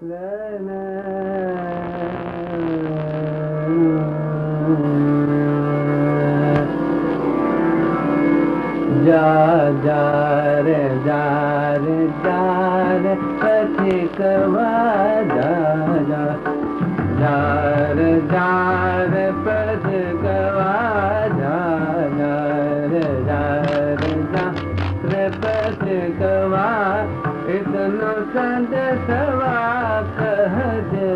जा जा रे जा रे जा रे पथिकवा जा जा जा रे पथिकवा जा जा रे जा रे पथिकवा इतनो संदेशवा कह दे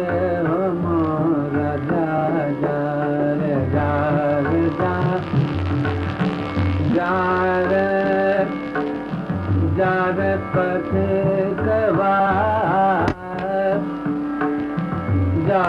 हो मोरा जा जा रे जा जा रे पथिकवा जा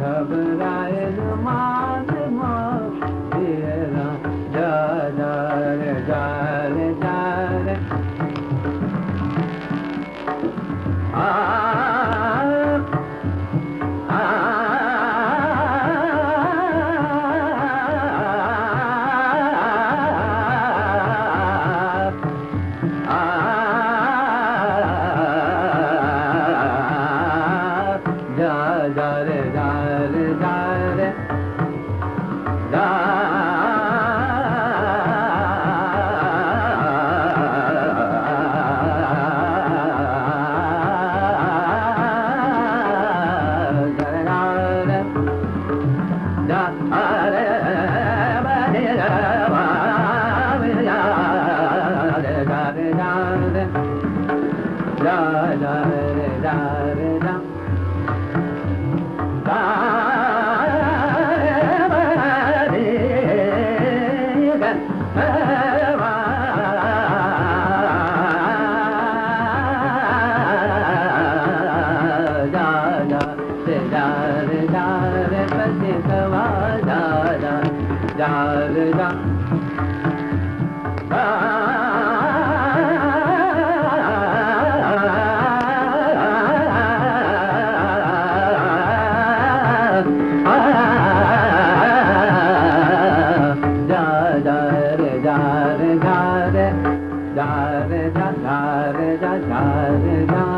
घबराए मान मोरा जा जा रे जा रे जा रे जा रे जा रे जा रे जा रे जा